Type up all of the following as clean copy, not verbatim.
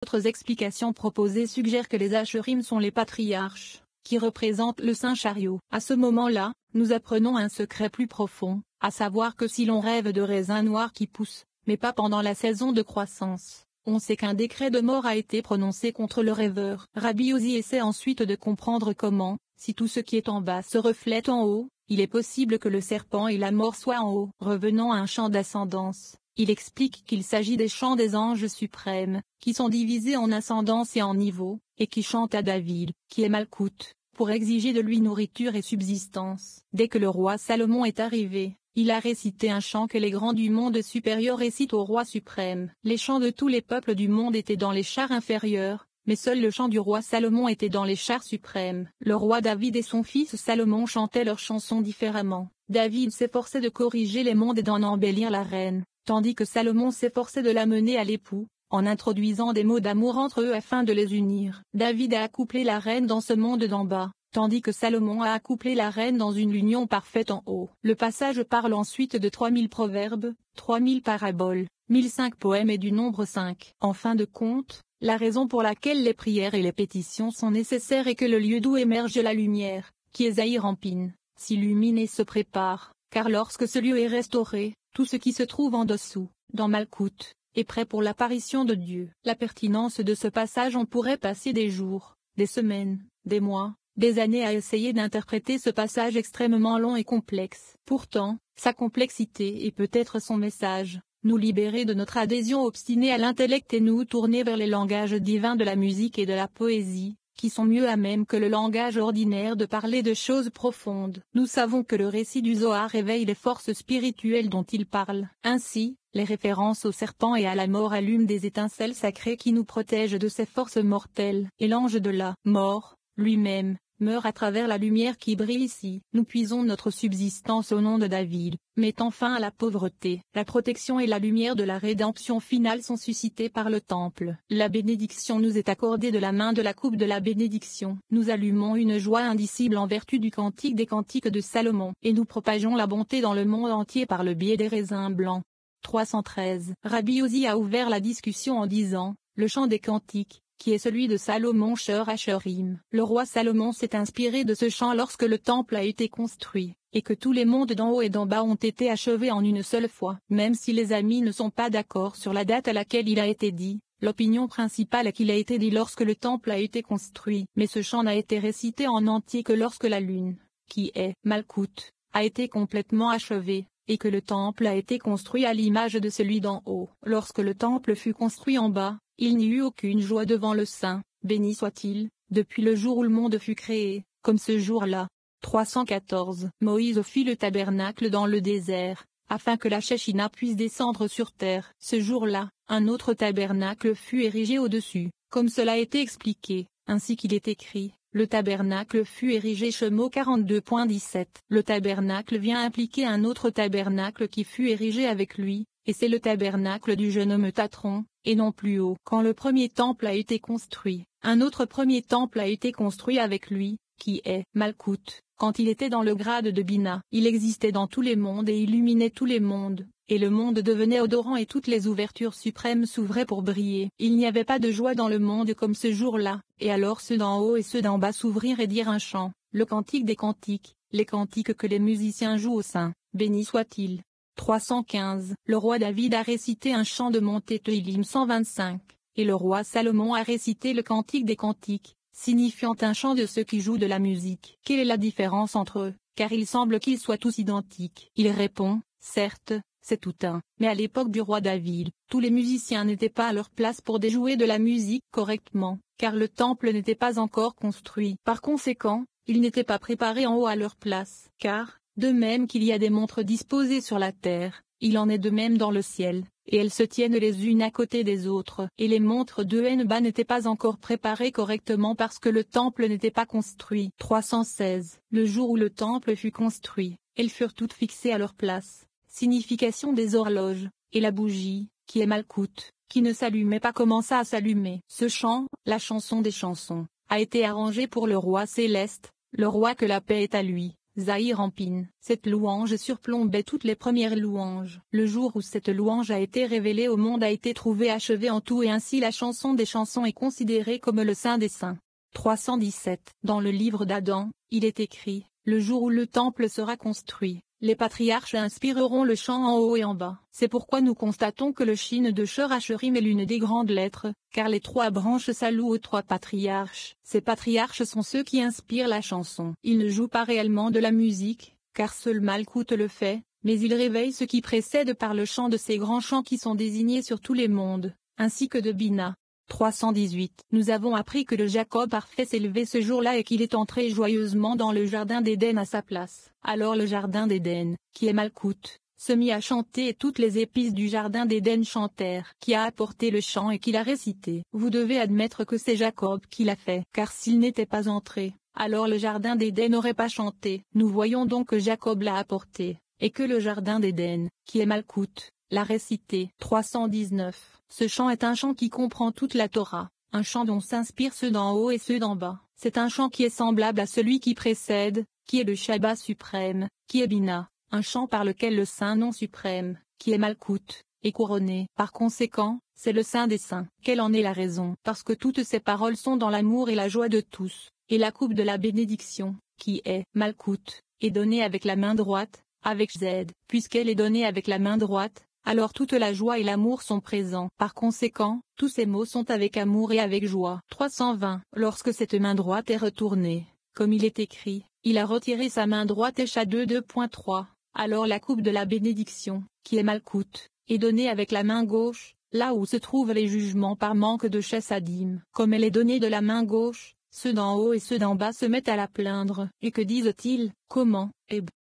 D'autres explications proposées suggèrent que les Acherim sont les patriarches, qui représentent le saint chariot. À ce moment-là, nous apprenons un secret plus profond, à savoir que si l'on rêve de raisins noirs qui poussent, mais pas pendant la saison de croissance, on sait qu'un décret de mort a été prononcé contre le rêveur. Rabbi Ozi essaie ensuite de comprendre comment, si tout ce qui est en bas se reflète en haut, il est possible que le serpent et la mort soient en haut. Revenons à un champ d'ascendance. Il explique qu'il s'agit des chants des anges suprêmes, qui sont divisés en ascendance et en niveau, et qui chantent à David, qui est Malkout, pour exiger de lui nourriture et subsistance. Dès que le roi Salomon est arrivé, il a récité un chant que les grands du monde supérieur récitent au roi suprême. Les chants de tous les peuples du monde étaient dans les chars inférieurs, mais seul le chant du roi Salomon était dans les chars suprêmes. Le roi David et son fils Salomon chantaient leurs chansons différemment. David s'efforçait de corriger les mondes et d'en embellir la reine, tandis que Salomon s'efforçait de la mener à l'époux, en introduisant des mots d'amour entre eux afin de les unir. David a accouplé la reine dans ce monde d'en bas, tandis que Salomon a accouplé la reine dans une union parfaite en haut. Le passage parle ensuite de 3000 proverbes, 3000 paraboles, 1005 poèmes et du nombre 5. En fin de compte, la raison pour laquelle les prières et les pétitions sont nécessaires est que le lieu d'où émerge la lumière, qui est Zahir Ampin, s'illumine et se prépare, car lorsque ce lieu est restauré, tout ce qui se trouve en dessous, dans Malkout, est prêt pour l'apparition de Dieu. La pertinence de ce passage. On pourrait passer des jours, des semaines, des mois, des années à essayer d'interpréter ce passage extrêmement long et complexe. Pourtant, sa complexité et peut-être son message, nous libérer de notre adhésion obstinée à l'intellect et nous tourner vers les langages divins de la musique et de la poésie, qui sont mieux à même que le langage ordinaire de parler de choses profondes. Nous savons que le récit du Zohar réveille les forces spirituelles dont il parle. Ainsi, les références au serpent et à la mort allument des étincelles sacrées qui nous protègent de ces forces mortelles. Et l'ange de la mort, lui-même, meurt à travers la lumière qui brille ici. Nous puisons notre subsistance au nom de David, mettant fin à la pauvreté. La protection et la lumière de la rédemption finale sont suscitées par le temple. La bénédiction nous est accordée de la main de la coupe de la bénédiction. Nous allumons une joie indicible en vertu du cantique des cantiques de Salomon, et nous propageons la bonté dans le monde entier par le biais des raisins blancs. 313. Rabbi Ozi a ouvert la discussion en disant, le chant des cantiques, qui est celui de Salomon Sheur Hacherim. Le roi Salomon s'est inspiré de ce chant lorsque le temple a été construit, et que tous les mondes d'en haut et d'en bas ont été achevés en une seule fois. Même si les amis ne sont pas d'accord sur la date à laquelle il a été dit, l'opinion principale est qu'il a été dit lorsque le temple a été construit. Mais ce chant n'a été récité en entier que lorsque la lune, qui est Malkout, a été complètement achevée, et que le temple a été construit à l'image de celui d'en haut. Lorsque le temple fut construit en bas, il n'y eut aucune joie devant le Saint, béni soit-il, depuis le jour où le monde fut créé, comme ce jour-là. 314. Moïse fit le tabernacle dans le désert, afin que la Shekhinah puisse descendre sur terre. Ce jour-là, un autre tabernacle fut érigé au-dessus, comme cela a été expliqué, ainsi qu'il est écrit. Le tabernacle fut érigé Shemo 42.17. Le tabernacle vient impliquer un autre tabernacle qui fut érigé avec lui, et c'est le tabernacle du jeune homme Tatron, et non plus haut. Quand le premier temple a été construit, un autre premier temple a été construit avec lui, qui est Malkout. Quand il était dans le grade de Bina, il existait dans tous les mondes et illuminait tous les mondes, et le monde devenait odorant et toutes les ouvertures suprêmes s'ouvraient pour briller. Il n'y avait pas de joie dans le monde comme ce jour-là, et alors ceux d'en haut et ceux d'en bas s'ouvrirent et dirent un chant, le cantique des cantiques, les cantiques que les musiciens jouent au Saint, béni soit-il. 315. Le roi David a récité un chant de montée Tehillim 125, et le roi Salomon a récité le cantique des cantiques, signifiant un chant de ceux qui jouent de la musique. Quelle est la différence entre eux, car il semble qu'ils soient tous identiques? Il répond, certes, c'est tout un. Mais à l'époque du roi David, tous les musiciens n'étaient pas à leur place pour déjouer de la musique correctement, car le temple n'était pas encore construit. Par conséquent, ils n'étaient pas préparés en haut à leur place, car, de même qu'il y a des montres disposées sur la terre, il en est de même dans le ciel, et elles se tiennent les unes à côté des autres. Et les montres de Henba n'étaient pas encore préparées correctement parce que le temple n'était pas construit. 316. Le jour où le temple fut construit, elles furent toutes fixées à leur place. Signification des horloges, et la bougie, qui est Malkout, qui ne s'allumait pas commença à s'allumer. Ce chant, la chanson des chansons, a été arrangé pour le roi céleste, le roi que la paix est à lui. Zahir Ampine. Cette louange surplombait toutes les premières louanges. Le jour où cette louange a été révélée au monde a été trouvé achevé en tout et ainsi la chanson des chansons est considérée comme le saint des saints. 317. Dans le livre d'Adam, il est écrit, le jour où le temple sera construit, les patriarches inspireront le chant en haut et en bas. C'est pourquoi nous constatons que le shin de Shor Hashirim est l'une des grandes lettres, car les 3 branches saluent aux 3 patriarches. Ces patriarches sont ceux qui inspirent la chanson. Ils ne jouent pas réellement de la musique, car seul Malkout le fait, mais ils réveillent ce qui précède par le chant de ces grands chants qui sont désignés sur tous les mondes, ainsi que de Bina. 318. Nous avons appris que le Jacob parfait s'est levé ce jour-là et qu'il est entré joyeusement dans le jardin d'Éden à sa place. Alors le jardin d'Éden, qui est Malkout, se mit à chanter et toutes les épices du jardin d'Éden chantèrent. Qui a apporté le chant et qui l'a récité? Vous devez admettre que c'est Jacob qui l'a fait, car s'il n'était pas entré, alors le jardin d'Éden n'aurait pas chanté. Nous voyons donc que Jacob l'a apporté, et que le jardin d'Éden, qui est Malkout, l'a récité. 319. Ce chant est un chant qui comprend toute la Torah, un chant dont s'inspirent ceux d'en haut et ceux d'en bas. C'est un chant qui est semblable à celui qui précède, qui est le Shabbat suprême, qui est Bina, un chant par lequel le Saint nom suprême, qui est Malkout, est couronné. Par conséquent, c'est le Saint des Saints. Quelle en est la raison? Parce que toutes ces paroles sont dans l'amour et la joie de tous, et la coupe de la bénédiction, qui est Malkout, est donnée avec la main droite, avec Z. Puisqu'elle est donnée avec la main droite, alors toute la joie et l'amour sont présents. Par conséquent, tous ces mots sont avec amour et avec joie. 320. Lorsque cette main droite est retournée, comme il est écrit, il a retiré sa main droite et Écha 2.3. Alors la coupe de la bénédiction, qui est Malkout, est donnée avec la main gauche, là où se trouvent les jugements par manque de chassadim. Comme elle est donnée de la main gauche, ceux d'en haut et ceux d'en bas se mettent à la plaindre. Et que disent-ils? Comment?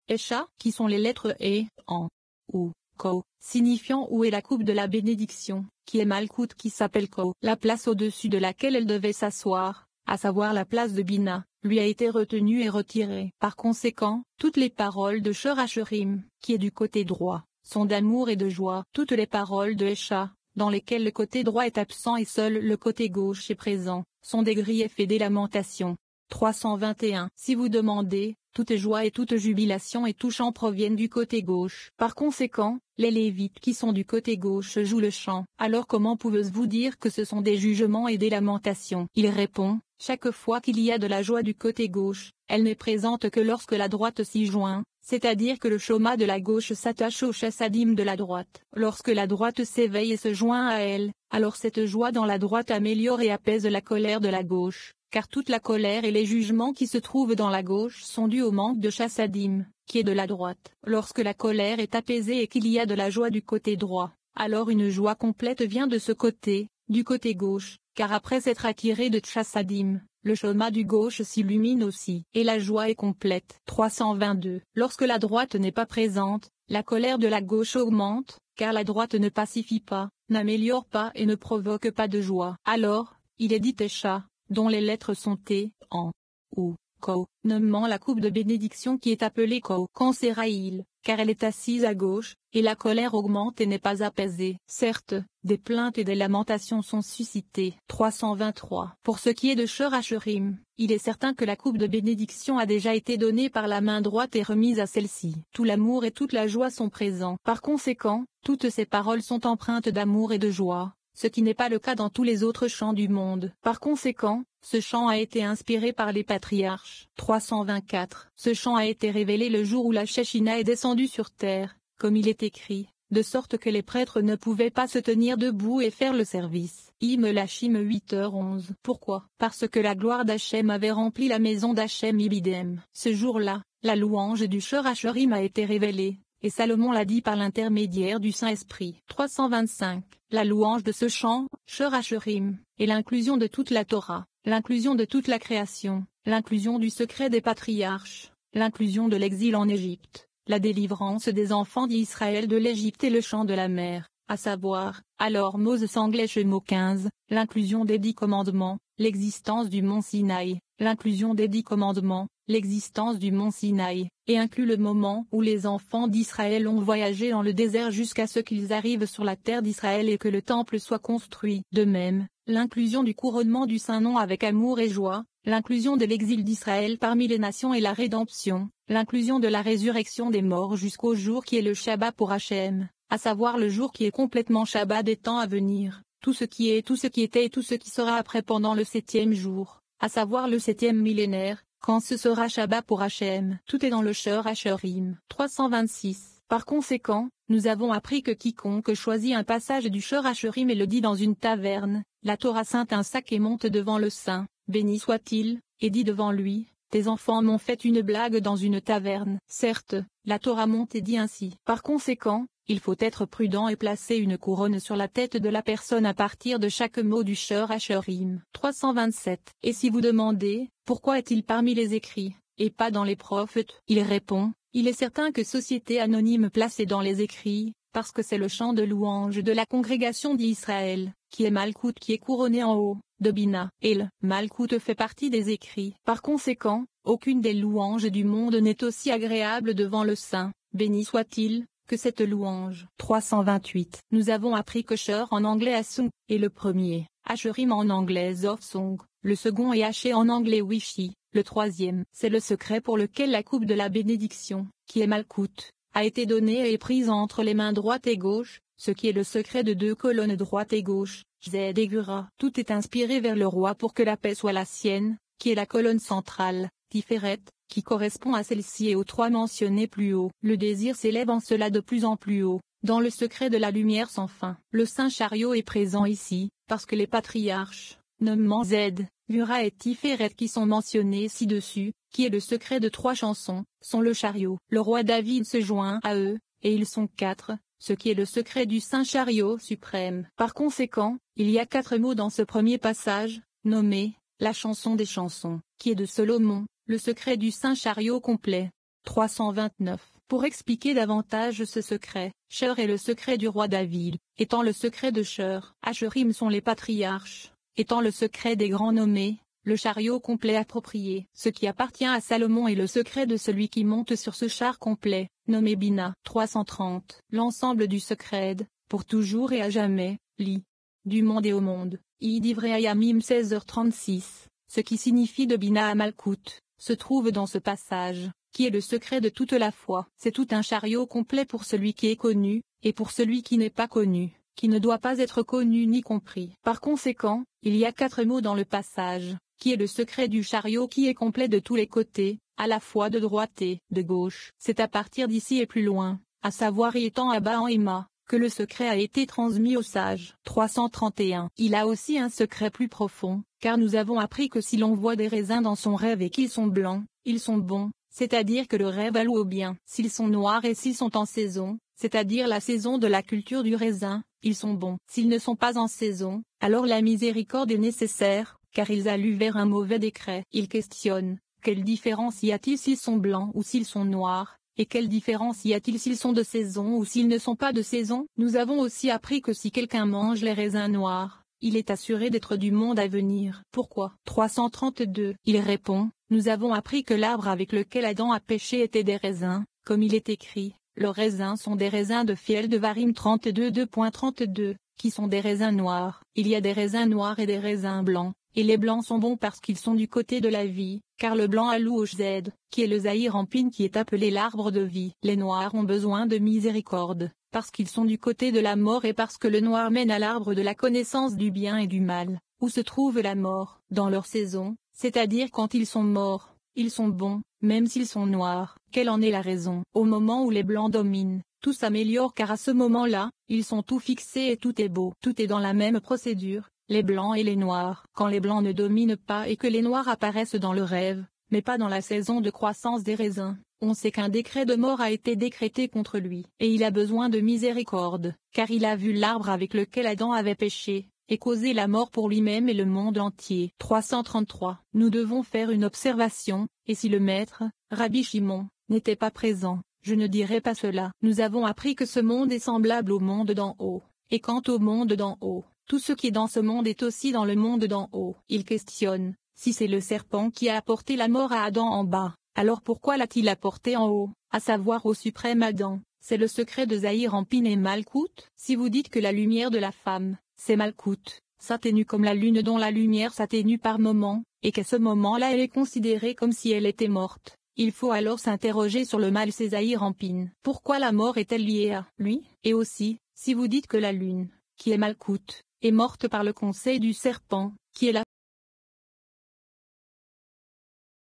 Écha, qui sont les lettres E, en, ou, Ko, signifiant où est la coupe de la bénédiction, qui est Malkout qui s'appelle Ko. La place au-dessus de laquelle elle devait s'asseoir, à savoir la place de Bina, lui a été retenue et retirée. Par conséquent, toutes les paroles de Shor Hashirim, qui est du côté droit, sont d'amour et de joie. Toutes les paroles de Écha, dans lesquelles le côté droit est absent et seul le côté gauche est présent, sont des griefs et des lamentations. 321. Si vous demandez, toute joie et toute jubilation et tout chant proviennent du côté gauche. Par conséquent, les Lévites qui sont du côté gauche jouent le chant. Alors comment pouvez-vous dire que ce sont des jugements et des lamentations? Il répond, chaque fois qu'il y a de la joie du côté gauche, elle n'est présente que lorsque la droite s'y joint, c'est-à-dire que le choma de la gauche s'attache au chassadim de la droite. Lorsque la droite s'éveille et se joint à elle, alors cette joie dans la droite améliore et apaise la colère de la gauche. Car toute la colère et les jugements qui se trouvent dans la gauche sont dus au manque de chassadim, qui est de la droite. Lorsque la colère est apaisée et qu'il y a de la joie du côté droit, alors une joie complète vient de ce côté, du côté gauche, car après s'être attiré de chassadim, le choma du gauche s'illumine aussi, et la joie est complète. 322. Lorsque la droite n'est pas présente, la colère de la gauche augmente, car la droite ne pacifie pas, n'améliore pas et ne provoque pas de joie. Alors, il est dit Écha, dont les lettres sont T, en, ou, Ko, nommant la coupe de bénédiction qui est appelée Ko, Séraïl, car elle est assise à gauche, et la colère augmente et n'est pas apaisée. Certes, des plaintes et des lamentations sont suscitées. 323. Pour ce qui est de Shor Hashirim, il est certain que la coupe de bénédiction a déjà été donnée par la main droite et remise à celle-ci. Tout l'amour et toute la joie sont présents. Par conséquent, toutes ces paroles sont empreintes d'amour et de joie, ce qui n'est pas le cas dans tous les autres chants du monde. Par conséquent, ce chant a été inspiré par les patriarches. 324. Ce chant a été révélé le jour où la Shechina est descendue sur terre, comme il est écrit, de sorte que les prêtres ne pouvaient pas se tenir debout et faire le service. Lachim 8h11. Pourquoi? Parce que la gloire d'Hachem avait rempli la maison d'Hachem Ibidem. Ce jour-là, la louange du Shor Hashirim a été révélée, et Salomon l'a dit par l'intermédiaire du Saint-Esprit. 325. La louange de ce chant, Shor Hashirim, et l'inclusion de toute la Torah, l'inclusion de toute la création, l'inclusion du secret des patriarches, l'inclusion de l'exil en Égypte, la délivrance des enfants d'Israël de l'Égypte et le chant de la mer, à savoir, alors Moses English mot 15, l'inclusion des 10 commandements, l'existence du mont Sinaï, l'inclusion des 10 commandements, l'existence du mont Sinaï, et inclut le moment où les enfants d'Israël ont voyagé dans le désert jusqu'à ce qu'ils arrivent sur la terre d'Israël et que le temple soit construit. De même, l'inclusion du couronnement du Saint-Nom avec amour et joie, l'inclusion de l'exil d'Israël parmi les nations et la rédemption, l'inclusion de la résurrection des morts jusqu'au jour qui est le Shabbat pour Hachem, à savoir le jour qui est complètement Shabbat des temps à venir, tout ce qui est, tout ce qui était et tout ce qui sera après pendant le 7e jour, à savoir le 7e millénaire, quand ce sera Shabbat pour Hachem. Tout est dans le Shor Hashurim. 326. Par conséquent, nous avons appris que quiconque choisit un passage du Shor Hashurim et le dit dans une taverne, la Torah ceint un sac et monte devant le saint, béni soit-il, et dit devant lui, tes enfants m'ont fait une blague dans une taverne. Certes, la Torah monte et dit ainsi. Par conséquent, il faut être prudent et placer une couronne sur la tête de la personne à partir de chaque mot du Shor Hashurim. 327. Et si vous demandez, pourquoi est-il parmi les écrits, et pas dans les prophètes, il répond, il est certain que société anonyme placée dans les écrits, parce que c'est le chant de louange de la congrégation d'Israël, qui est Malkout qui est couronné en haut, de Bina, et le Malkout fait partie des écrits. Par conséquent, aucune des louanges du monde n'est aussi agréable devant le Saint, béni soit-il, que cette louange. 328. Nous avons appris que Shor en anglais Asung est le premier, Hashurim en anglais Song, le second et Haché en anglais Wishi, le troisième. C'est le secret pour lequel la coupe de la bénédiction, qui est Malkout, a été donnée et prise entre les mains droite et gauche, ce qui est le secret de 2 colonnes droite et gauche, Zed et Gura. Tout est inspiré vers le roi pour que la paix soit la sienne, qui est la colonne centrale, Tiferet, qui correspond à celle-ci et aux 3 mentionnés plus haut. Le désir s'élève en cela de plus en plus haut, dans le secret de la lumière sans fin. Le saint chariot est présent ici, parce que les patriarches, nommant Zed, Gura et Tiferet qui sont mentionnés ci-dessus, qui est le secret de 3 chansons, sont le chariot. Le roi David se joint à eux, et ils sont 4, ce qui est le secret du saint chariot suprême. Par conséquent, il y a 4 mots dans ce premier passage, nommé la chanson des chansons, qui est de Salomon, le secret du saint chariot complet. 329. Pour expliquer davantage ce secret, Shor est le secret du roi David, étant le secret de Shor. Hashurim sont les patriarches, étant le secret des grands nommés, le chariot complet approprié. Ce qui appartient à Salomon est le secret de celui qui monte sur ce char complet, nommé Bina. 330. L'ensemble du secret, pour toujours et à jamais, lit. Du monde et au monde, Idivrayamim 16h36, ce qui signifie de Bina à Malkout, se trouve dans ce passage, qui est le secret de toute la foi. C'est tout un chariot complet pour celui qui est connu, et pour celui qui n'est pas connu, qui ne doit pas être connu ni compris. Par conséquent, il y a 4 mots dans le passage, qui est le secret du chariot qui est complet de tous les côtés, à la fois de droite et de gauche. C'est à partir d'ici et plus loin, à savoir y étant à bas en Emma, que le secret a été transmis aux sages. 331. Il a aussi un secret plus profond, car nous avons appris que si l'on voit des raisins dans son rêve et qu'ils sont blancs, ils sont bons, c'est-à-dire que le rêve alloue au bien. S'ils sont noirs et s'ils sont en saison, c'est-à-dire la saison de la culture du raisin, ils sont bons. S'ils ne sont pas en saison, alors la miséricorde est nécessaire, car ils alluent vers un mauvais décret. Il questionne, quelle différence y a-t-il s'ils sont blancs ou s'ils sont noirs? Et quelle différence y a-t-il s'ils sont de saison ou s'ils ne sont pas de saison? Nous avons aussi appris que si quelqu'un mange les raisins noirs, il est assuré d'être du monde à venir. Pourquoi? 332. Il répond, nous avons appris que l'arbre avec lequel Adam a péché était des raisins, comme il est écrit, leurs raisins sont des raisins de fiel de Varim 32 2.32, qui sont des raisins noirs. Il y a des raisins noirs et des raisins blancs. Et les blancs sont bons parce qu'ils sont du côté de la vie, car le blanc alloue au Zed, qui est le Zahir en pin qui est appelé l'arbre de vie. Les noirs ont besoin de miséricorde, parce qu'ils sont du côté de la mort et parce que le noir mène à l'arbre de la connaissance du bien et du mal, où se trouve la mort. Dans leur saison, c'est-à-dire quand ils sont morts, ils sont bons, même s'ils sont noirs. Quelle en est la raison? Au moment où les blancs dominent, tout s'améliore car à ce moment-là, ils sont tout fixés et tout est beau. Tout est dans la même procédure. Les blancs et les noirs. Quand les blancs ne dominent pas et que les noirs apparaissent dans le rêve, mais pas dans la saison de croissance des raisins, on sait qu'un décret de mort a été décrété contre lui. Et il a besoin de miséricorde, car il a vu l'arbre avec lequel Adam avait péché, et causé la mort pour lui-même et le monde entier. 333. Nous devons faire une observation, et si le maître, Rabbi Shimon, n'était pas présent, je ne dirais pas cela. Nous avons appris que ce monde est semblable au monde d'en haut, et quant au monde d'en haut, tout ce qui est dans ce monde est aussi dans le monde d'en haut. Il questionne, si c'est le serpent qui a apporté la mort à Adam en bas, alors pourquoi l'a-t-il apporté en haut, à savoir au suprême Adam? C'est le secret de Zahir en pin et Malkout. Si vous dites que la lumière de la femme, c'est Malkout, s'atténue comme la lune dont la lumière s'atténue par moments, et qu'à ce moment-là elle est considérée comme si elle était morte, il faut alors s'interroger sur le mal Césaïe Rampine. Pourquoi la mort est-elle liée à lui? Et aussi, si vous dites que la lune, qui est Malkout, est morte par le conseil du serpent, qui est la